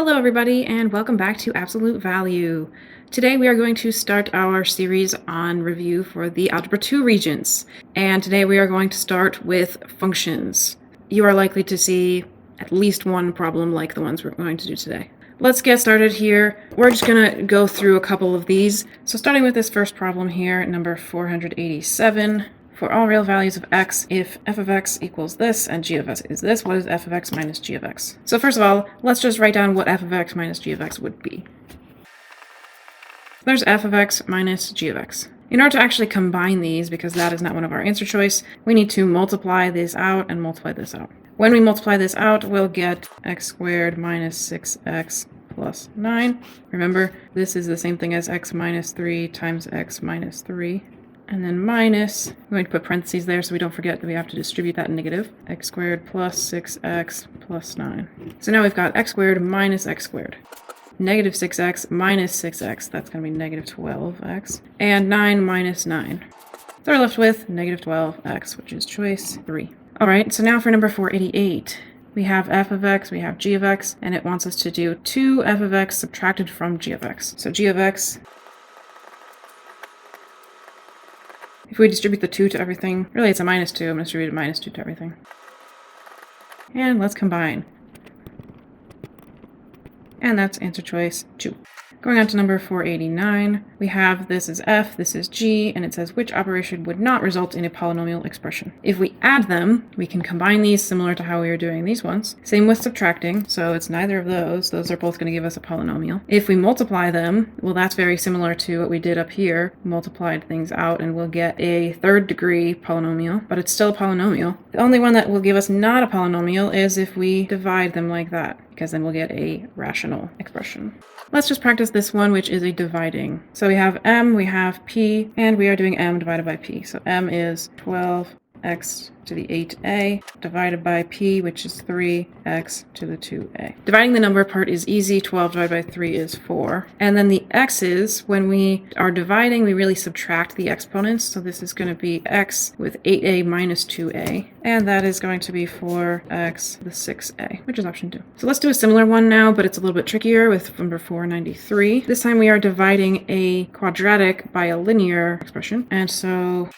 Hello everybody and welcome back to Absolute Value. Today we are going to start our series on review for the Algebra 2 Regents. And today we are going to start with functions. You are likely to see at least one problem like the ones we're going to do today. Let's get started here. We're just going to go through a couple of these. So starting with this first problem here, number 487. For all real values of x, if f of x equals this and g of x is this, what is f of x minus g of x? So first of all, let's just write down what f of x minus g of x would be. There's f of x minus g of x. In order to actually combine these, because that is not one of our answer choice, we need to multiply this out and multiply this out. When we multiply this out, we'll get x squared minus 6x plus 9. Remember, this is the same thing as x minus 3 times x minus 3. And then minus, I'm going to put parentheses there so we don't forget that we have to distribute that negative. X squared plus 6x plus 9. So now we've got x squared minus x squared. Negative 6x minus 6x, that's going to be negative 12x. And 9 minus 9. So we're left with negative 12x, which is choice 3. All right, so now for number 488. We have f of x, we have g of x, and it wants us to do 2f of x subtracted from g of x. So g of x, if we distribute the 2 to everything, really it's a minus 2. I'm going to distribute a minus 2 to everything. And let's combine. And that's answer choice 2. Going on to number 489, we have this is f, this is g, and it says which operation would not result in a polynomial expression. If we add them, we can combine these similar to how we were doing these ones. Same with subtracting, so it's neither of those. Those are both going to give us a polynomial. If we multiply them, well, that's very similar to what we did up here. Multiplied things out, and we'll get a third degree polynomial, but it's still a polynomial. The only one that will give us not a polynomial is if we divide them like that, because then we'll get a rational expression. Let's just practice this one, which is a dividing. So we have m, we have p, and we are doing m divided by p. So m is 12x to the 8a divided by p, which is 3x to the 2a. Dividing the number part is easy. 12 divided by 3 is 4. And then the x's, when we are dividing, we really subtract the exponents. So this is going to be x with 8a minus 2a. And that is going to be 4x to the 6a, which is option 2. So let's do a similar one now, but it's a little bit trickier with number 493. This time we are dividing a quadratic by a linear expression. And so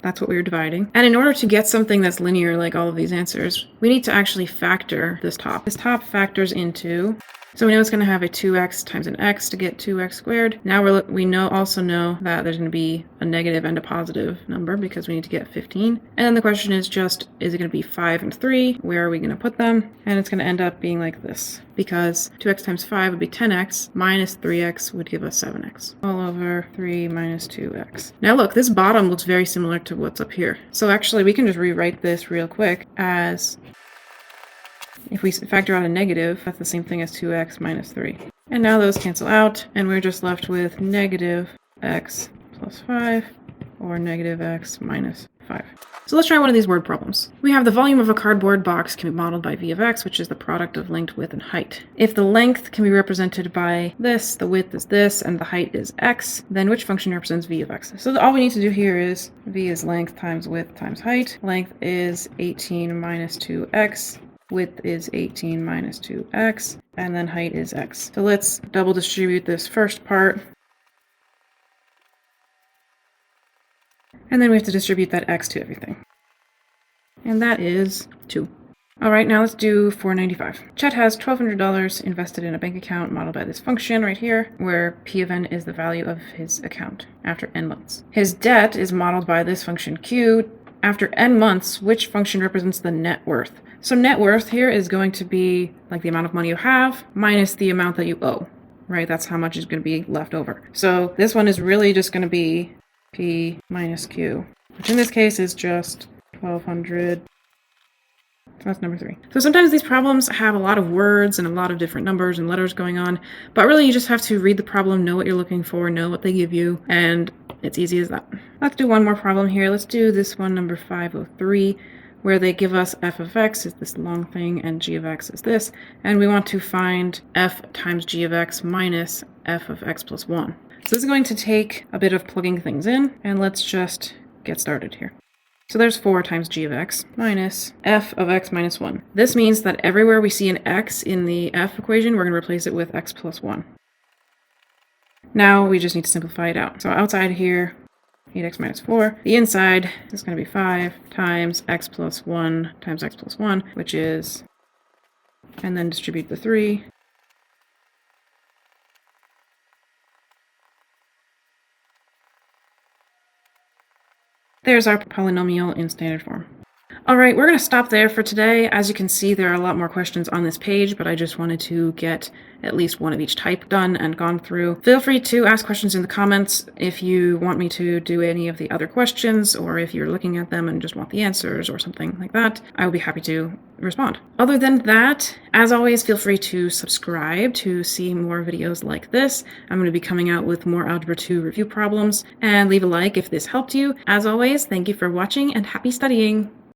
that's what we were dividing. And in order to get something that's linear, like all of these answers, we need to actually factor this top. This top factors into, so we know it's going to have a 2x times an x to get 2x squared. Now we also know that there's going to be a negative and a positive number because we need to get 15. And then the question is just, is it going to be 5 and 3? Where are we going to put them? And it's going to end up being like this, because 2x times 5 would be 10x, minus 3x would give us 7x. All over 3 minus 2x. Now look, this bottom looks very similar to what's up here. So actually we can just rewrite this real quick as, if we factor out a negative, that's the same thing as 2x minus 3. And now those cancel out, and we're just left with negative x plus 5, or negative x minus 5. So let's try one of these word problems. We have the volume of a cardboard box can be modeled by v of x, which is the product of length, width, and height. If the length can be represented by this, the width is this, and the height is x, then which function represents v of x? So all we need to do here is v is length times width times height. Length is 18 minus 2x. Width is 18 minus 2x, and then height is x. So let's double distribute this first part. And then we have to distribute that x to everything. And that is 2. All right, now let's do 495. Chet has $1,200 invested in a bank account modeled by this function right here, where p of n is the value of his account after n months. His debt is modeled by this function q. After n months, which function represents the net worth? So net worth here is going to be like the amount of money you have minus the amount that you owe, right? That's how much is going to be left over. So this one is really just going to be p minus q, which in this case is just 1,200. So that's number 3. So sometimes these problems have a lot of words and a lot of different numbers and letters going on, but really you just have to read the problem, know what you're looking for, know what they give you, and it's easy as that. Let's do one more problem here. Let's do this one, number 503, where they give us f of x is this long thing and g of x is this, and we want to find f times g of x minus f of x plus 1. So this is going to take a bit of plugging things in, and let's just get started here. So there's 4 times g of x minus f of x minus 1. This means that everywhere we see an x in the f equation, we're going to replace it with x plus 1. Now we just need to simplify it out. So outside here, 8x minus 4. The inside is going to be 5 times x plus 1 times x plus 1, which is, and then distribute the 3. There's our polynomial in standard form. All right, we're going to stop there for today. As you can see, there are a lot more questions on this page, but I just wanted to get at least one of each type done and gone through. Feel free to ask questions in the comments if you want me to do any of the other questions, or if you're looking at them and just want the answers or something like that. I will be happy to respond. Other than that, as always, feel free to subscribe to see more videos like this. I'm going to be coming out with more Algebra 2 review problems, and leave a like if this helped you. As always, thank you for watching and happy studying!